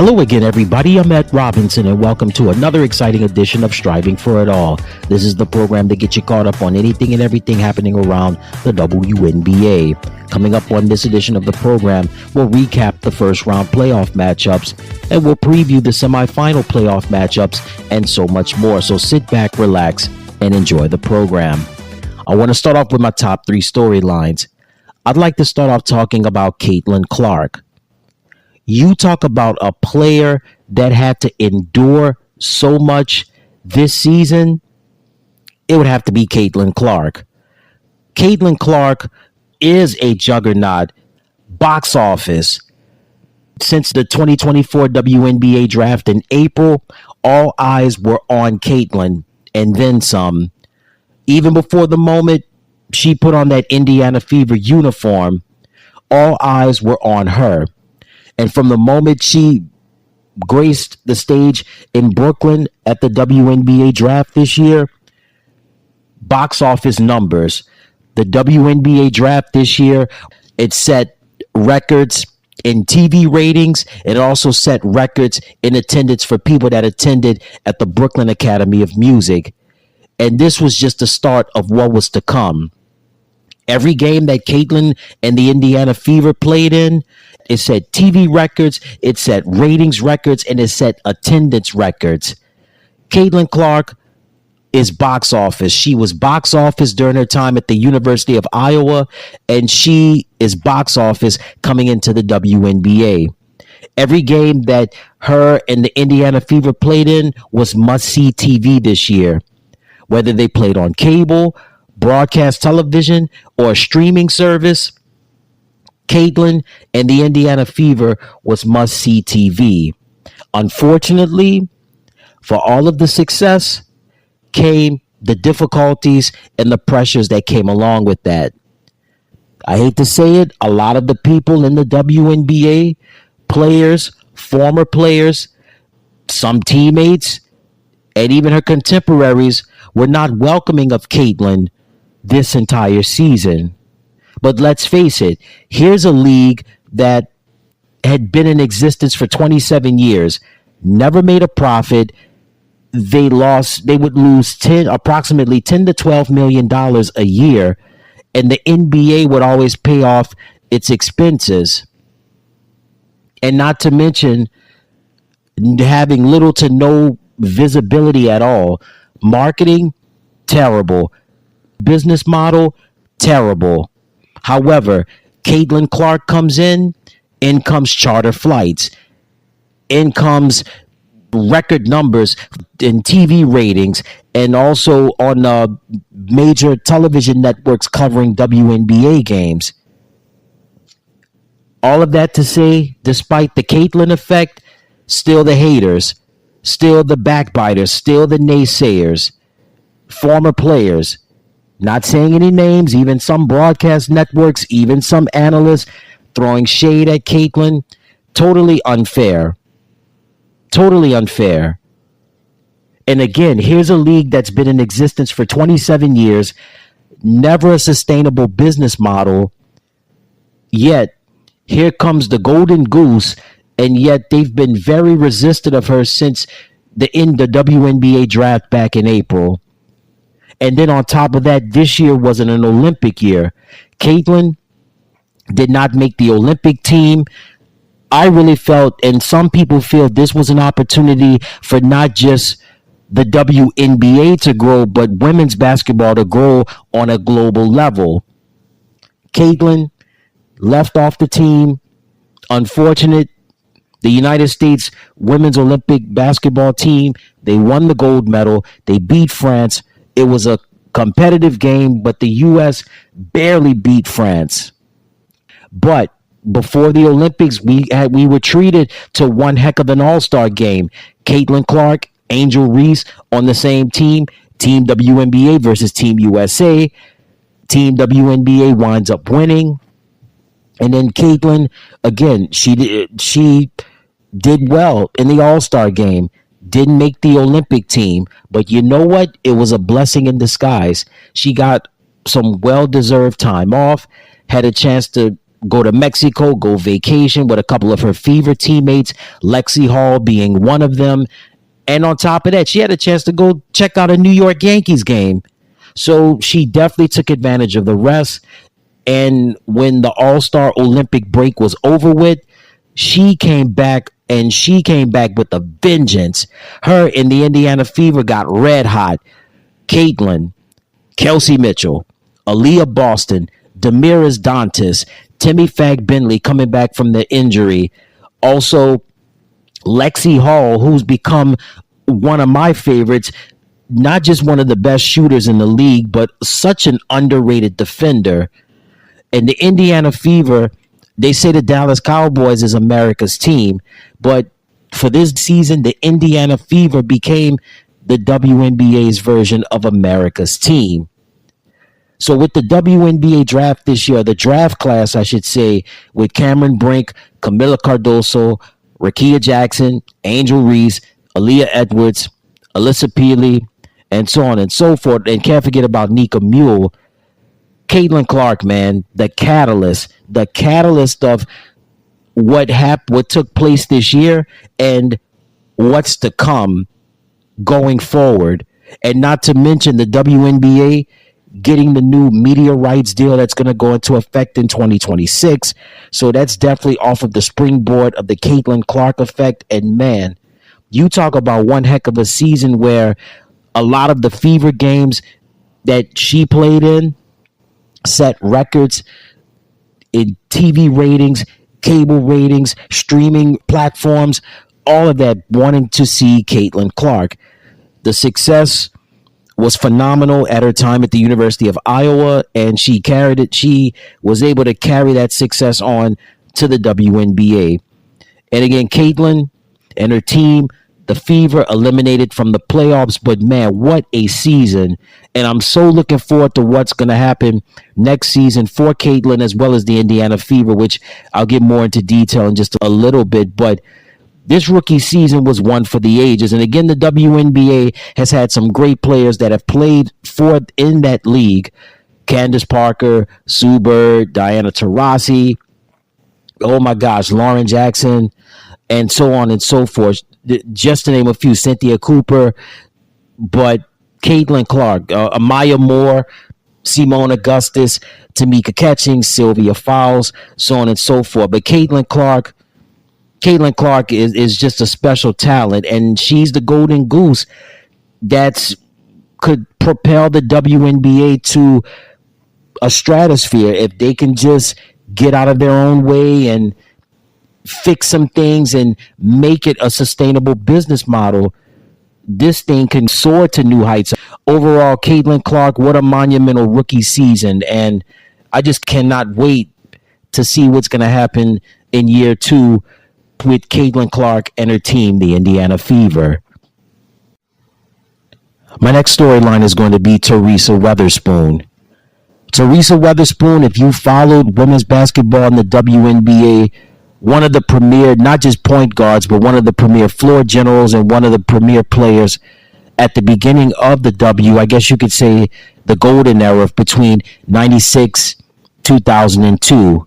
Hello again, everybody. I'm Matt Robinson, and welcome to another exciting edition of Striving for It All. This is the program that gets you caught up on anything and everything happening around the WNBA. Coming up on this edition of the program, we'll recap the first round playoff matchups, and we'll preview the semifinal playoff matchups, and so much more. So sit back, relax, and enjoy the program. I want to start off with my top three storylines. I'd like to start off talking about Caitlin Clark. You talk about a player that had to endure so much this season, it would have to be Caitlin Clark. Caitlin Clark is a juggernaut, box office. Since the 2024 WNBA draft in April, all eyes were on Caitlin and then some. Even before the moment she put on that Indiana Fever uniform, all eyes were on her. And from the moment she graced the stage in Brooklyn at the WNBA draft this year, box office numbers, the WNBA draft this year, it set records in TV ratings. It also set records in attendance for people that attended at the Brooklyn Academy of Music. And this was just the start of what was to come. Every game that Caitlin and the Indiana Fever played in, it set TV records, it set ratings records, and it set attendance records. Caitlin Clark is box office. She was box office during her time at the University of Iowa, and she is box office coming into the WNBA. Every game that her and the Indiana Fever played in was must-see TV this year. Whether they played on cable, broadcast television, or a streaming service, Caitlin and the Indiana Fever was must-see TV. Unfortunately, for all of the success came the difficulties and the pressures that came along with that. I hate to say it, a lot of the people in the WNBA, players, former players, some teammates, and even her contemporaries were not welcoming of Caitlin this entire season. But let's face it, here's a league that had been in existence for 27 years, never made a profit. They would lose approximately $10 to $12 million a year, and the NBA would always pay off its expenses. And not to mention having little to no visibility at all. Marketing, terrible. Business model, terrible. However, Caitlin Clark comes in comes charter flights, in comes record numbers in TV ratings, and also on major television networks covering WNBA games. All of that to say, despite the Caitlin effect, still the haters, still the backbiters, still the naysayers, former players, not saying any names, even some broadcast networks, even some analysts throwing shade at Caitlin. Totally unfair. Totally unfair. And again, here's a league that's been in existence for 27 years, never a sustainable business model. Yet, here comes the golden goose, and yet they've been very resistant of her since the WNBA draft back in April. And then on top of that, this year wasn't an Olympic year. Caitlin did not make the Olympic team. I really felt, and some people feel, this was an opportunity for not just the WNBA to grow, but women's basketball to grow on a global level. Caitlin left off the team. Unfortunate. The United States women's Olympic basketball team, they won the gold medal. They beat France. It was a competitive game, but the U.S. barely beat France. But before the Olympics, we were treated to one heck of an all-star game. Caitlin Clark, Angel Reese on the same team, Team WNBA versus Team USA. Team WNBA winds up winning. And then Caitlin, again, she did well in the all-star game. Didn't make the Olympic team, but you know what? It was a blessing in disguise. She got some well-deserved time off, had a chance to go to Mexico, go vacation with a couple of her Fever teammates, Lexi Hall being one of them. And on top of that, she had a chance to go check out a New York Yankees game. So she definitely took advantage of the rest. And when the All-Star Olympic break was over with, she came back, and she came back with a vengeance. Her and the Indiana Fever got red hot. Caitlin, Kelsey Mitchell, Aaliyah Boston, Damiris Dantas, Timmy Fag Bentley coming back from the injury. Also, Lexi Hall, who's become one of my favorites, not just one of the best shooters in the league, but such an underrated defender. And the Indiana Fever, they say the Dallas Cowboys is America's team, but for this season, the Indiana Fever became the WNBA's version of America's team. So with the WNBA draft this year, the draft class, I should say, with Cameron Brink, Camila Cardoso, Rakia Jackson, Angel Reese, Aaliyah Edwards, Alyssa Peely, and so on and so forth. And can't forget about Nika Mule. Caitlin Clark, man, the catalyst of what took place this year and what's to come going forward. And not to mention the WNBA getting the new media rights deal that's going to go into effect in 2026. So that's definitely off of the springboard of the Caitlin Clark effect. And man, you talk about one heck of a season where a lot of the Fever games that she played in set records in TV ratings, cable ratings, streaming platforms, all of that, wanting to see Caitlin Clark. The success was phenomenal at her time at the University of Iowa, and she carried it. She was able to carry that success on to the WNBA. And again, Caitlin and her team, the Fever, eliminated from the playoffs, but man, what a season. And I'm so looking forward to what's going to happen next season for Caitlin as well as the Indiana Fever, which I'll get more into detail in just a little bit. But this rookie season was one for the ages. And again, the WNBA has had some great players that have played for in that league. Candace Parker, Sue Bird, Diana Taurasi, oh my gosh, Lauren Jackson, and so on and so forth. Just to name a few, Cynthia Cooper, but Caitlin Clark, Amaya Moore, Simone Augustus, Tamika Catchings, Sylvia Fowles, so on and so forth. But Caitlin Clark is just a special talent, and she's the golden goose that could propel the WNBA to a stratosphere if they can just get out of their own way and fix some things and make it a sustainable business model. This thing can soar to new heights. Overall, Caitlin Clark, what a monumental rookie season, and I just cannot wait to see what's going to happen in year two with Caitlin Clark and her team, the Indiana Fever. My next storyline is going to be Teresa Weatherspoon. Teresa Weatherspoon, if you followed women's basketball in the WNBA, one of the premier, not just point guards, but one of the premier floor generals and one of the premier players at the beginning of the I guess you could say the golden era between 96, 2002.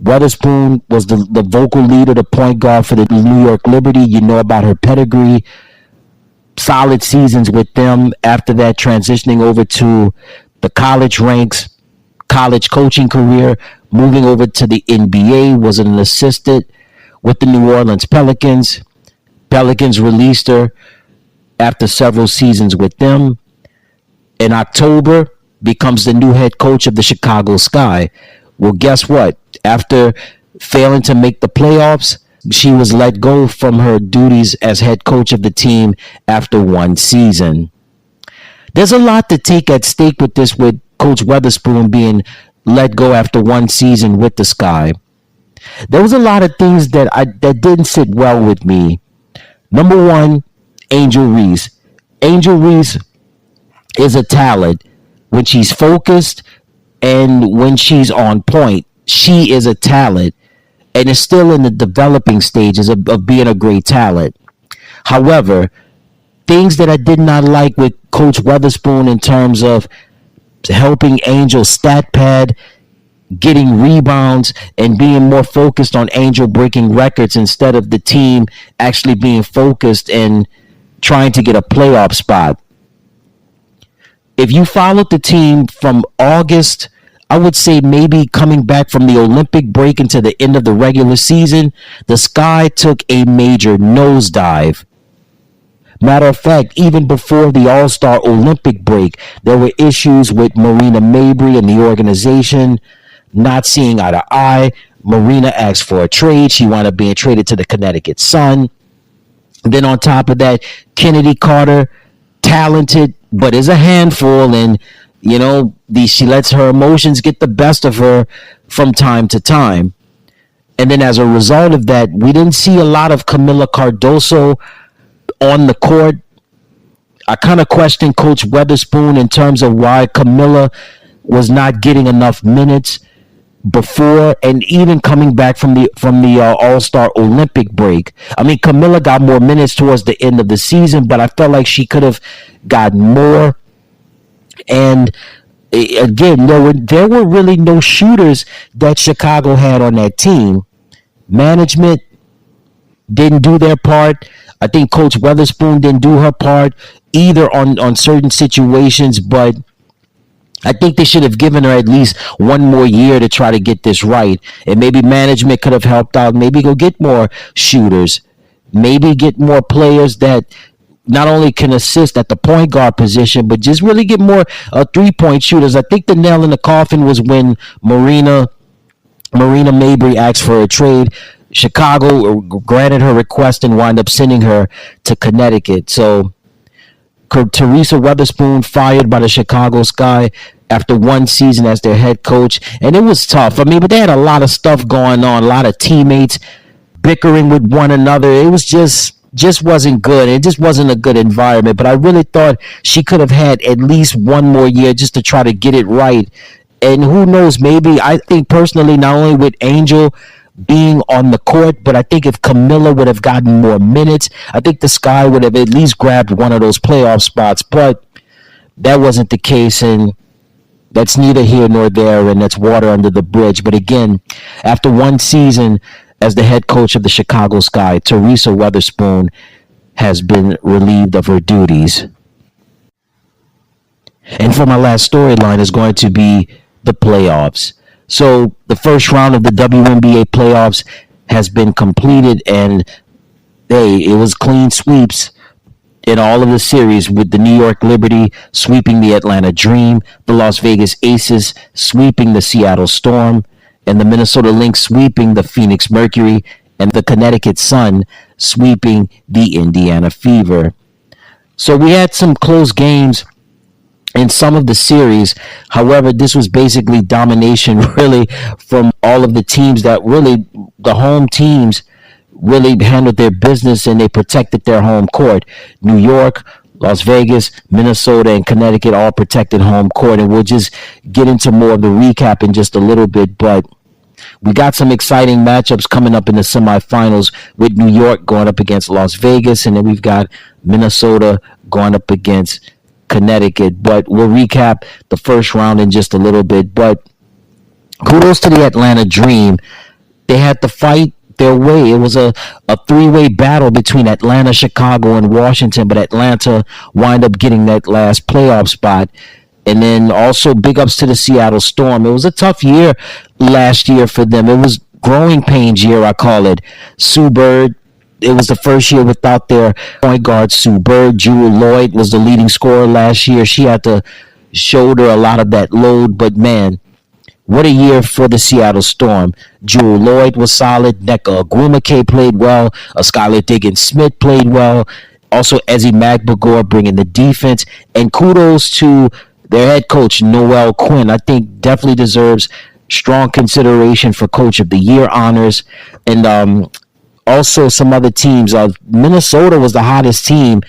Weatherspoon was the vocal leader, the point guard for the New York Liberty. You know about her pedigree. Solid seasons with them. After that, transitioning over to the college ranks, college coaching career, moving over to the NBA, was an assistant with the New Orleans Pelicans. Pelicans released her after several seasons with them. In October, becomes the new head coach of the Chicago Sky. Well, guess what? After failing to make the playoffs, she was let go from her duties as head coach of the team after one season. There's a lot to take at stake with this, with Coach Weatherspoon being let go after one season with the Sky. There was a lot of things that didn't sit well with me. Number one, Angel Reese. Angel Reese is a talent when she's focused and when she's on point. She is a talent and is still in the developing stages of being a great talent. However, things that I did not like with Coach Weatherspoon in terms of helping Angel stat pad, getting rebounds and being more focused on Angel breaking records instead of the team actually being focused and trying to get a playoff spot. If you followed the team from August, I would say maybe coming back from the Olympic break into the end of the regular season, the Sky took a major nosedive. Matter of fact, even before the All-Star Olympic break, there were issues with Marina Mabrey and the organization not seeing eye to eye. Marina asked for a trade. She wound up being traded to the Connecticut Sun. Then on top of that, Kennedy Carter, talented, but is a handful, and she lets her emotions get the best of her from time to time. And then as a result of that, we didn't see a lot of Camila Cardoso on the court. I kind of question Coach Weatherspoon in terms of why Camila was not getting enough minutes before and even coming back from the All-Star Olympic break. I mean, Camila got more minutes towards the end of the season, but I felt like she could have gotten more. And again, there were really no shooters that Chicago had on that team. Management didn't do their part. I think Coach Weatherspoon didn't do her part either on certain situations, but I think they should have given her at least one more year to try to get this right. And maybe management could have helped out. Maybe go get more shooters. Maybe get more players that not only can assist at the point guard position, but just really get more three-point shooters. I think the nail in the coffin was when Marina Mabrey asked for a trade. Chicago granted her request and wound up sending her to Connecticut. So Teresa Weatherspoon fired by the Chicago Sky after one season as their head coach. And it was tough. I mean, but they had a lot of stuff going on, a lot of teammates bickering with one another. It was just wasn't good. It just wasn't a good environment. But I really thought she could have had at least one more year just to try to get it right. And who knows, maybe I think personally, not only with Angel being on the court, but I think if Camila would have gotten more minutes, I think the Sky would have at least grabbed one of those playoff spots. But that wasn't the case, and that's neither here nor there, and that's water under the bridge. But again, after one season as the head coach of the Chicago Sky, Teresa Weatherspoon has been relieved of her duties. And for my last storyline is going to be the playoffs. So the first round of the WNBA playoffs has been completed, and it was clean sweeps in all of the series, with the New York Liberty sweeping the Atlanta Dream, the Las Vegas Aces sweeping the Seattle Storm, and the Minnesota Lynx sweeping the Phoenix Mercury, and the Connecticut Sun sweeping the Indiana Fever. So we had some close games in some of the series. However, this was basically domination really from all of the teams that really, the home teams really handled their business and they protected their home court. New York, Las Vegas, Minnesota, and Connecticut all protected home court. And we'll just get into more of the recap in just a little bit, but we got some exciting matchups coming up in the semifinals with New York going up against Las Vegas, and then we've got Minnesota going up against Connecticut. But we'll recap the first round in just a little bit. But kudos to the Atlanta Dream. They had to fight their way. It was a three-way battle between Atlanta, Chicago, and Washington, but Atlanta wind up getting that last playoff spot. And then also big ups to the Seattle Storm. It was a tough year last year for them. It was growing pains year, I call it. Sue Bird, it was the first year without their point guard, Sue Bird. Jewel Lloyd was the leading scorer last year. She had to shoulder a lot of that load, but man, what a year for the Seattle Storm. Jewel Lloyd was solid. Nneka Ogwumike played well. Skylar Diggins-Smith played well. Also, Ezi Magbagor bringing the defense. And kudos to their head coach, Noel Quinn. I think definitely deserves strong consideration for Coach of the Year honors. And also some other teams. Minnesota was the hottest team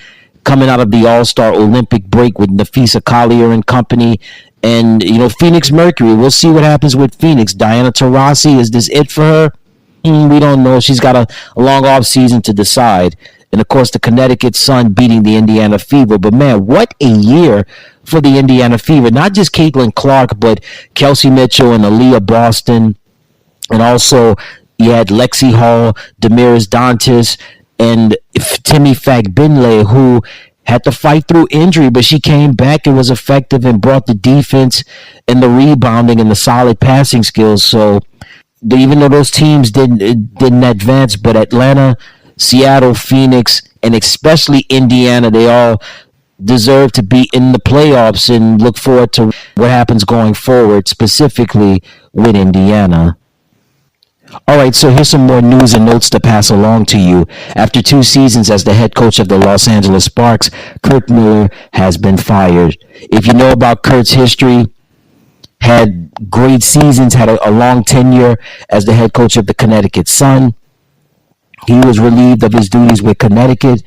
coming out of the All-Star Olympic break with Nafisa Collier and company. And, Phoenix Mercury, we'll see what happens with Phoenix. Diana Taurasi, is this it for her? We don't know. She's got a long off season to decide. and of course the Connecticut Sun beating the Indiana Fever. But man, what a year for the Indiana Fever. Not just Caitlin Clark, but Kelsey Mitchell and Aaliyah Boston. And also you had Lexi Hall, Damiris Dantas, and Timmy Fagbinley, who had to fight through injury, but she came back and was effective and brought the defense and the rebounding and the solid passing skills. So even though those teams didn't advance, but Atlanta, Seattle, Phoenix, and especially Indiana, they all deserve to be in the playoffs, and look forward to what happens going forward, specifically with Indiana. All right, so here's some more news and notes to pass along to you. After 2 seasons as the head coach of the Los Angeles Sparks, Curt Miller has been fired. If you know about Curt's history, had great seasons, had a long tenure as the head coach of the Connecticut Sun. He was relieved of his duties with Connecticut,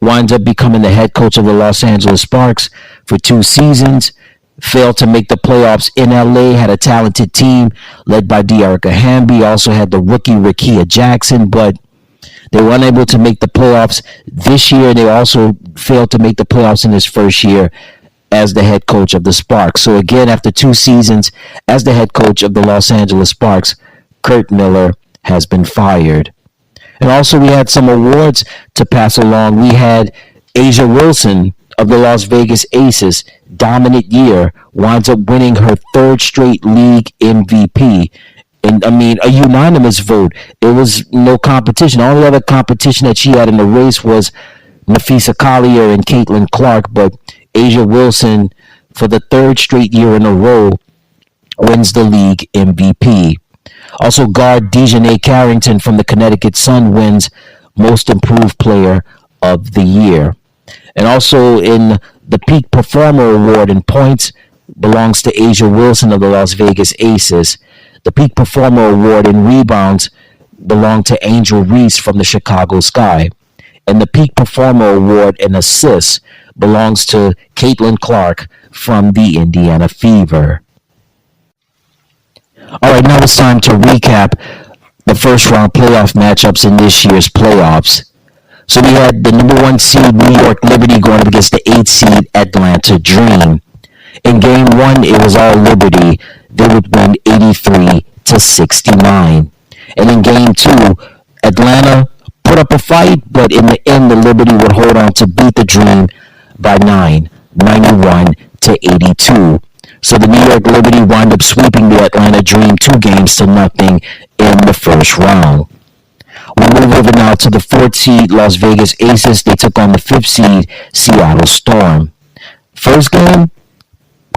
winds up becoming the head coach of the Los Angeles Sparks for 2 seasons. Failed to make the playoffs in LA, had a talented team led by De'Arica Hamby, also had the rookie Rickea Jackson, but they were unable to make the playoffs this year. They also failed to make the playoffs in his first year as the head coach of the Sparks. So again, after 2 seasons as the head coach of the Los Angeles Sparks, Curt Miller has been fired. And also we had some awards to pass along. We had A'ja Wilson of the Las Vegas Aces, dominant year, winds up winning her 3rd straight league MVP. And I mean, a unanimous vote. It was no competition. The only other competition that she had in the race was Napheesa Collier and Caitlin Clark, but A'ja Wilson, for the 3rd straight year in a row, wins the league MVP. Also, guard Dejanay Carrington from the Connecticut Sun wins Most Improved Player of the Year. And also in the Peak Performer Award in points belongs to A'ja Wilson of the Las Vegas Aces. The Peak Performer Award in rebounds belonged to Angel Reese from the Chicago Sky. And the Peak Performer Award in assists belongs to Caitlin Clark from the Indiana Fever. All right, now it's time to recap the first round playoff matchups in this year's playoffs. So we had the number 1 seed New York Liberty going up against the 8th seed Atlanta Dream. In game 1, it was all Liberty. They would win 83-69. And in game 2, Atlanta put up a fight, but in the end, the Liberty would hold on to beat the Dream by 9, 91-82. So the New York Liberty wound up sweeping the Atlanta Dream 2-0 in the first round. We move over now to the 4th seed Las Vegas Aces. They took on the 5th seed Seattle Storm. First game,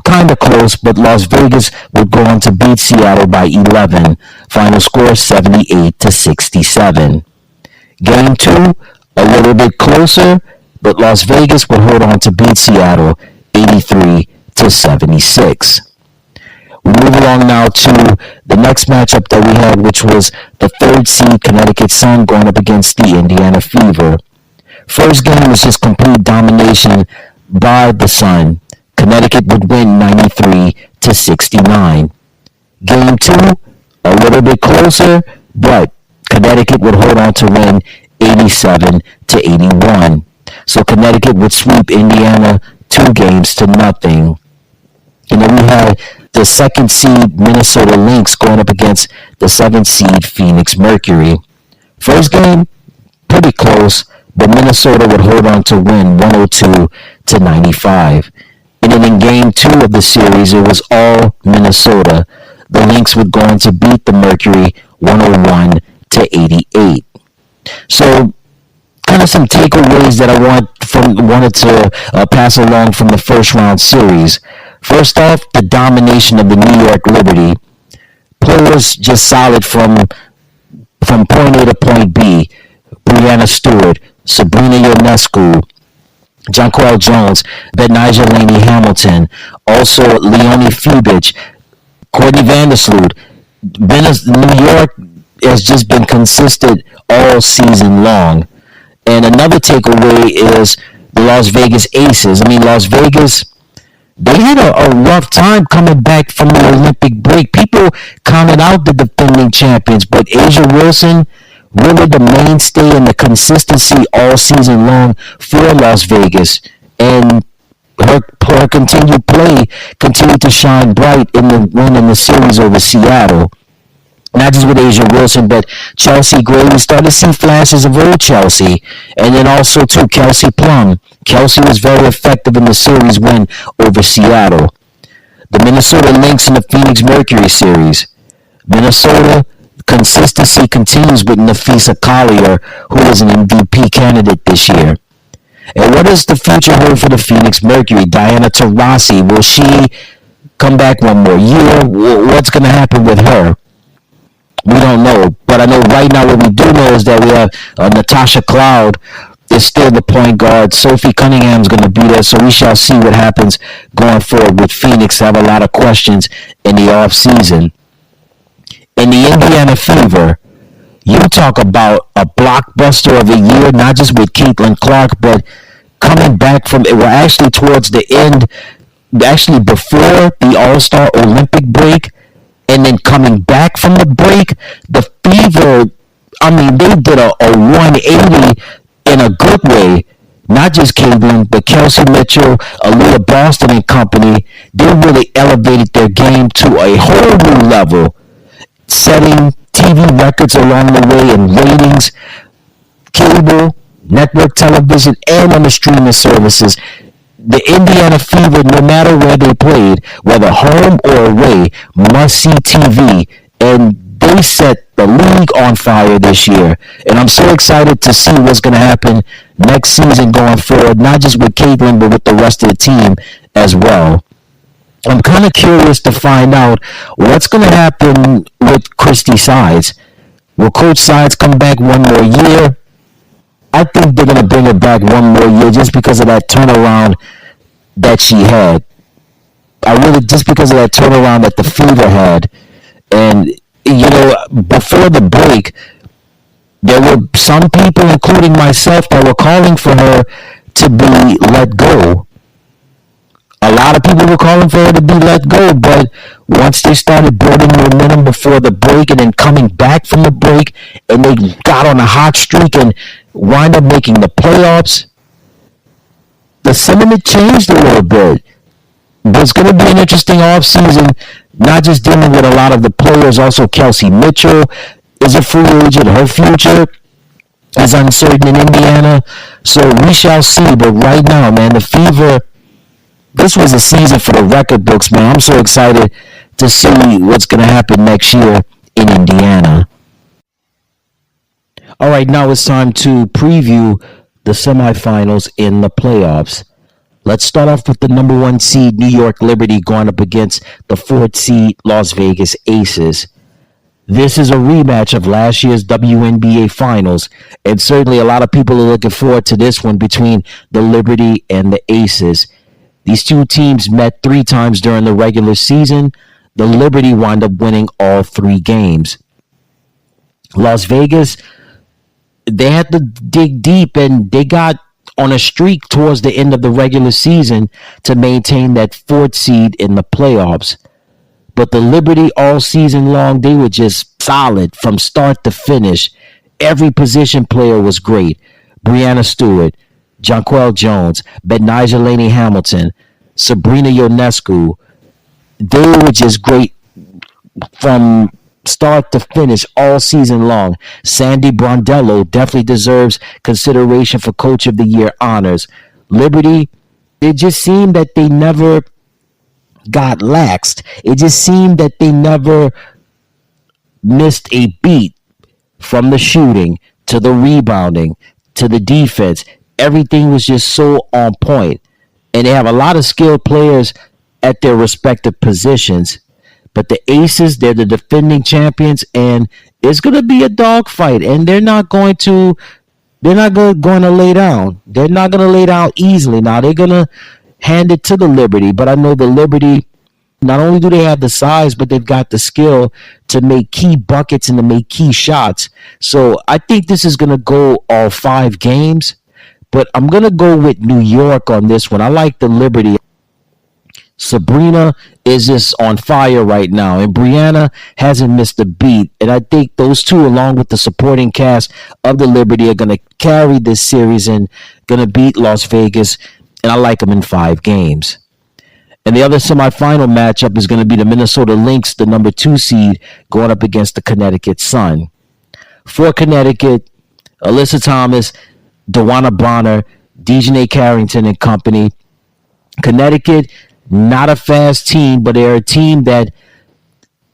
kind of close, but Las Vegas would go on to beat Seattle by 11. Final score 78-67. Game 2, a little bit closer, but Las Vegas would hold on to beat Seattle 83-76. We move along now to the next matchup that we had, which was the 3rd seed Connecticut Sun going up against the Indiana Fever. First game was just complete domination by the Sun. Connecticut would win 93-69. Game 2, a little bit closer, but Connecticut would hold on to win 87-81. So Connecticut would sweep Indiana 2-0. And then we had the 2nd seed Minnesota Lynx going up against the 7th seed Phoenix Mercury. First game, pretty close, but Minnesota would hold on to win 102-95. And then in game 2 of the series, it was all Minnesota. The Lynx would go on to beat the Mercury 101-88. So kind of some takeaways that I wanted to pass along from the first round series. First off, the domination of the New York Liberty. Players just solid from point A to point B. Breanna Stewart, Sabrina Ionescu, Jonquel Jones, Betnijah Laney Hamilton, also Leonie Fubich, Courtney Vandersloot. New York has just been consistent all season long. And another takeaway is the Las Vegas Aces. I mean, Las Vegas, they had a rough time coming back from the Olympic break. People counted out the defending champions, but A'ja Wilson really the mainstay and the consistency all season long for Las Vegas. And her continued play continued to shine bright in the win in the series over Seattle. Not just with Asia Wilson, but Chelsea Gray. We started to see flashes of old Chelsea. And then also, too, Kelsey Plum. Kelsey was very effective in the series win over Seattle. The Minnesota Lynx in the Phoenix Mercury series. Minnesota consistency continues with Nafisa Collier, who is an MVP candidate this year. And what does the future hold for the Phoenix Mercury? Diana Taurasi, will she come back one more year? What's going to happen with her? We don't know. But I know right now what we do know is that we have Natasha Cloud is still the point guard. Sophie Cunningham's going to be there, so we shall see what happens going forward with Phoenix. I have a lot of questions in the offseason. In the Indiana Fever, you talk about a blockbuster of a year, not just with Caitlin Clark, but coming back from it. We're actually towards the end, actually before the All-Star Olympic break, and then coming back from the break. The Fever, I mean, they did a 180 in a good way. Not just Caitlin, but Kelsey Mitchell, Aaliyah Boston and company. They really elevated their game to a whole new level, setting TV records along the way in ratings, cable, network television, and on the streaming services. The Indiana Fever, no matter where they played, whether home or away, must-see TV, and they set the league on fire this year. And I'm so excited to see what's going to happen next season going forward, not just with Caitlin, but with the rest of the team as well. I'm kind of curious to find out what's going to happen with Christy Sides. Will Coach Sides come back one more year? I think they're going to bring her back one more year just because of that turnaround that she had. Just because of that turnaround that the Fever had. And, before the break, there were some people, including myself, that were calling for her to be let go. A lot of people were calling for her to be let go, but once they started building momentum before the break and then coming back from the break, and they got on a hot streak and wind up making the playoffs, the sentiment changed a little bit. It's going to be an interesting offseason, not just dealing with a lot of the players. Also, Kelsey Mitchell is a free agent. Her future is uncertain in Indiana. So we shall see. But right now, man, the Fever, this was a season for the record books, man. I'm so excited to see what's going to happen next year in Indiana. All right, now it's time to preview the semifinals in the playoffs. Let's start off with the number 1 seed, New York Liberty, going up against the 4th seed, Las Vegas Aces. This is a rematch of last year's WNBA Finals, and certainly a lot of people are looking forward to this one between the Liberty and the Aces. These two teams met 3 times during the regular season. The Liberty wound up winning all 3 games. Las Vegas, they had to dig deep, and they got on a streak towards the end of the regular season to maintain that 4th seed in the playoffs. But the Liberty all season long, they were just solid from start to finish. Every position player was great. Brianna Stewart, Jonquel Jones, Betnijah Laney Hamilton, Sabrina Ionescu. They were just great from start to finish all season long. Sandy Brondello definitely deserves consideration for Coach of the Year honors. Liberty, it just seemed that they never got laxed. It just seemed that they never missed a beat from the shooting to the rebounding to the defense. Everything was just so on point. And they have a lot of skilled players at their respective positions. But the Aces, they're the defending champions, and it's going to be a dogfight. And they're not going to lay down. They're not going to lay down easily. Now, they're going to hand it to the Liberty. But I know the Liberty, not only do they have the size, but they've got the skill to make key buckets and to make key shots. So I think this is going to go all 5 games. But I'm going to go with New York on this one. I like the Liberty. Sabrina is just on fire right now, and Brianna hasn't missed a beat. And I think those two, along with the supporting cast of the Liberty, are going to carry this series and going to beat Las Vegas. And I like them in 5 games. And the other semifinal matchup is going to be the Minnesota Lynx, the number 2 seed, going up against the Connecticut Sun. For Connecticut, Alyssa Thomas, Dewana Bonner, Dejanay Carrington and company. Connecticut, not a fast team, but they're a team that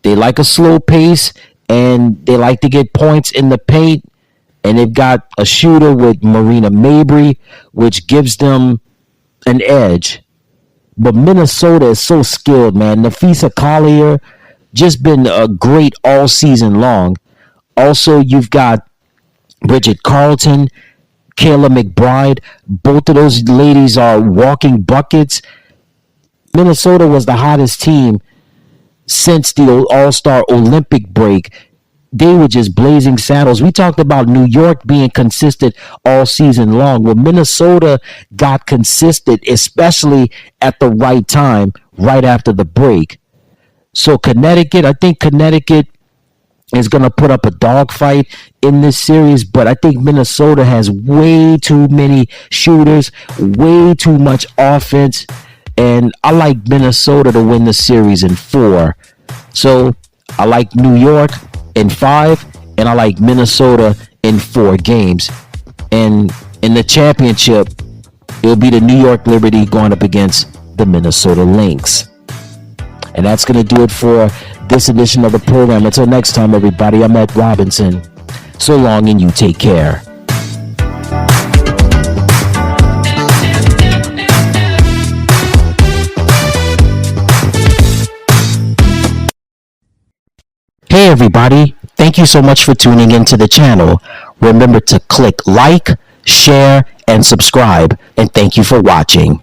they like a slow pace and they like to get points in the paint. And they've got a shooter with Marina Mabry, which gives them an edge. But Minnesota is so skilled, man. Nafisa Collier just been great all season long. Also, you've got Bridget Carlton, Kayla McBride. Both of those ladies are walking buckets. Minnesota was the hottest team since the All-Star Olympic break. They were just blazing saddles. We talked about New York being consistent all season long. Well, Minnesota got consistent, especially at the right time, right after the break. So Connecticut, I think Connecticut is going to put up a dogfight in this series, but I think Minnesota has way too many shooters, way too much offense, and I like Minnesota to win the series in 4. So I like New York in 5, and I like Minnesota in 4 games. And in the championship, it'll be the New York Liberty going up against the Minnesota Lynx. And that's going to do it for this edition of the program. Until next time, everybody, I'm Ed Robinson. So long, and you take care. Hey everybody, thank you so much for tuning into the channel. Remember to click like, share, and subscribe, and thank you for watching.